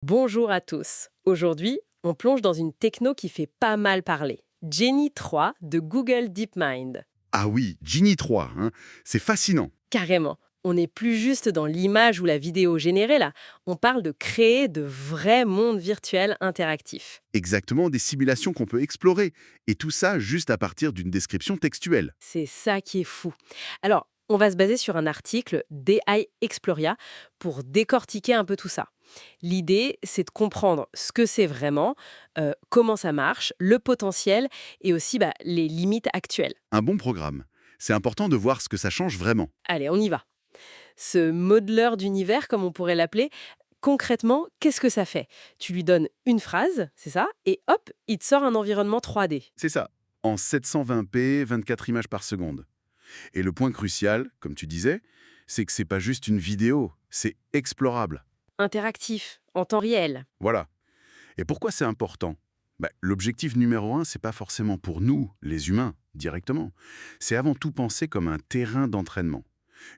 Bonjour à tous. Aujourd'hui, on plonge dans une techno qui fait pas mal parler. Genie 3 de Google DeepMind. Ah oui, Genie 3, hein, c'est fascinant. Carrément. On n'est plus juste dans l'image ou la vidéo générée là. On parle de créer de vrais mondes virtuels interactifs. Exactement des simulations qu'on peut explorer. Et tout ça juste à partir d'une description textuelle. C'est ça qui est fou. Alors, on va se baser sur un article d'AI Exploria pour décortiquer un peu tout ça. L'idée, c'est de comprendre ce que c'est vraiment, comment ça marche, le potentiel et aussi les limites actuelles. Un bon programme. C'est important de voir ce que ça change vraiment. Allez, on y va. Ce modeleur d'univers, comme on pourrait l'appeler, concrètement, qu'est-ce que ça fait? Tu lui donnes une phrase, c'est ça, et hop, il te sort un environnement 3D. C'est ça. En 720p, 24 images par seconde. Et le point crucial, comme tu disais, c'est que c'est pas juste une vidéo, c'est explorable. Interactif, en temps réel. Voilà. Et pourquoi c'est important? L'objectif numéro un, c'est pas forcément pour nous, les humains, directement. C'est avant tout pensé comme un terrain d'entraînement.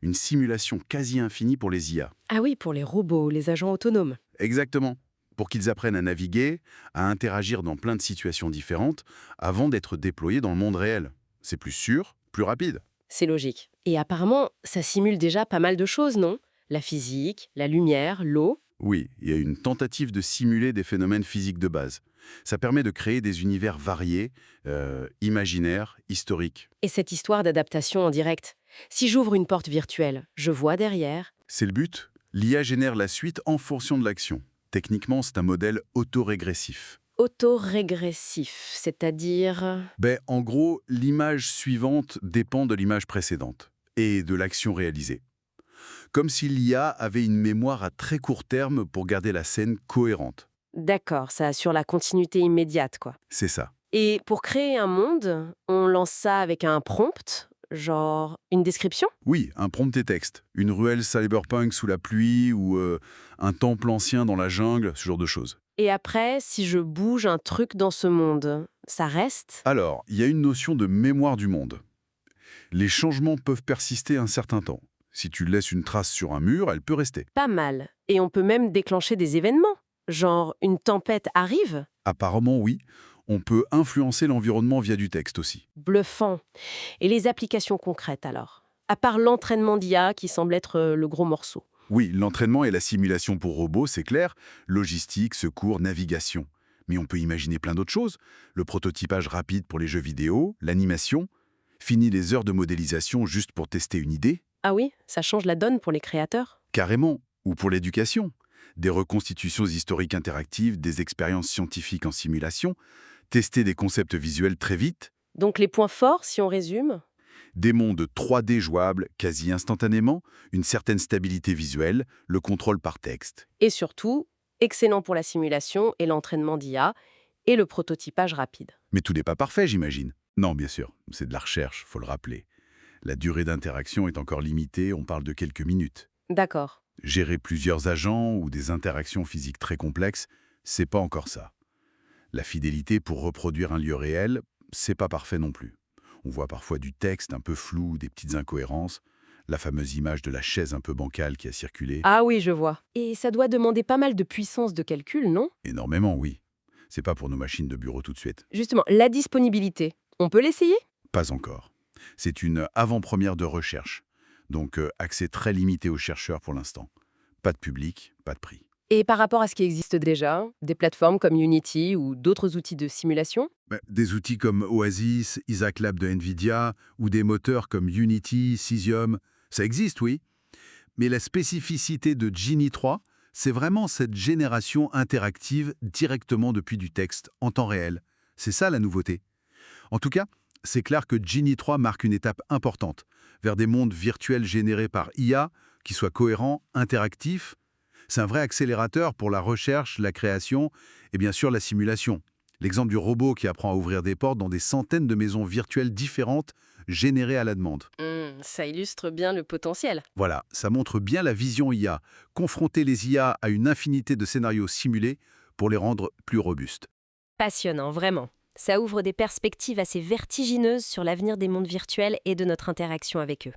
Une simulation quasi infinie pour les IA. Ah oui, pour les robots, les agents autonomes. Exactement. Pour qu'ils apprennent à naviguer, à interagir dans plein de situations différentes, avant d'être déployés dans le monde réel. C'est plus sûr, plus rapide. C'est logique. Et apparemment, ça simule déjà pas mal de choses, non? La physique, la lumière, l'eau. Oui, il y a une tentative de simuler des phénomènes physiques de base. Ça permet de créer des univers variés, imaginaires, historiques. Et cette histoire d'adaptation en direct. Si j'ouvre une porte virtuelle, je vois derrière. C'est le but. L'IA génère la suite en fonction de l'action. Techniquement, c'est un modèle autorégressif. Autorégressif, c'est-à-dire... En gros, l'image suivante dépend de l'image précédente et de l'action réalisée. Comme si l'IA avait une mémoire à très court terme pour garder la scène cohérente. D'accord, ça assure la continuité immédiate, quoi. C'est ça. Et pour créer un monde, on lance ça avec un prompt, genre une description? Oui, un prompt et texte. Une ruelle cyberpunk sous la pluie ou un temple ancien dans la jungle, ce genre de choses. Et après, si je bouge un truc dans ce monde, ça reste? Alors, il y a une notion de mémoire du monde. Les changements peuvent persister un certain temps. Si tu laisses une trace sur un mur, elle peut rester. Pas mal. Et on peut même déclencher des événements. Genre, une tempête arrive? Apparemment, oui. On peut influencer l'environnement via du texte aussi. Bluffant. Et les applications concrètes alors? À part l'entraînement d'IA qui semble être le gros morceau. Oui, l'entraînement et la simulation pour robots, c'est clair. Logistique, secours, navigation. Mais on peut imaginer plein d'autres choses. Le prototypage rapide pour les jeux vidéo, l'animation. Fini les heures de modélisation juste pour tester une idée. Ah oui, ça change la donne pour les créateurs? Carrément. Ou pour l'éducation. Des reconstitutions historiques interactives, des expériences scientifiques en simulation. Tester des concepts visuels très vite. Donc les points forts, si on résume? Des mondes 3D jouables quasi instantanément, une certaine stabilité visuelle, le contrôle par texte. Et surtout, excellent pour la simulation et l'entraînement d'IA et le prototypage rapide. Mais tout n'est pas parfait, j'imagine. Non, bien sûr, c'est de la recherche, faut le rappeler. La durée d'interaction est encore limitée, on parle de quelques minutes. D'accord. Gérer plusieurs agents ou des interactions physiques très complexes, c'est pas encore ça. La fidélité pour reproduire un lieu réel, c'est pas parfait non plus. On voit parfois du texte un peu flou, des petites incohérences, la fameuse image de la chaise un peu bancale qui a circulé. Ah oui, je vois. Et ça doit demander pas mal de puissance de calcul, non? Énormément, oui. C'est pas pour nos machines de bureau tout de suite. Justement, la disponibilité. On peut l'essayer? Pas encore. C'est une avant-première de recherche. Donc, accès très limité aux chercheurs pour l'instant. Pas de public, pas de prix. Et par rapport à ce qui existe déjà, des plateformes comme Unity ou d'autres outils de simulation? Des outils comme Oasis, Isaac Lab de NVIDIA ou des moteurs comme Unity, Cesium, ça existe, oui. Mais la spécificité de Genie 3, c'est vraiment cette génération interactive directement depuis du texte, en temps réel. C'est ça la nouveauté. En tout cas, c'est clair que Genie 3 marque une étape importante vers des mondes virtuels générés par IA qui soient cohérents, interactifs. C'est un vrai accélérateur pour la recherche, la création et bien sûr la simulation. L'exemple du robot qui apprend à ouvrir des portes dans des centaines de maisons virtuelles différentes générées à la demande. Ça illustre bien le potentiel. Voilà, ça montre bien la vision IA, confronter les IA à une infinité de scénarios simulés pour les rendre plus robustes. Passionnant, vraiment. Ça ouvre des perspectives assez vertigineuses sur l'avenir des mondes virtuels et de notre interaction avec eux.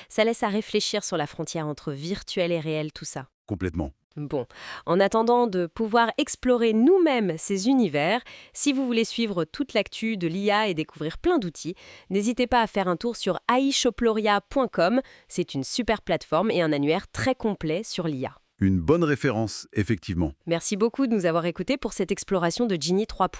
Ça laisse à réfléchir sur la frontière entre virtuel et réel, tout ça. Complètement. Bon, en attendant de pouvoir explorer nous-mêmes ces univers, si vous voulez suivre toute l'actu de l'IA et découvrir plein d'outils, n'hésitez pas à faire un tour sur aishoploria.com. C'est une super plateforme et un annuaire très complet sur l'IA. Une bonne référence, effectivement. Merci beaucoup de nous avoir écoutés pour cette exploration de Genie 3.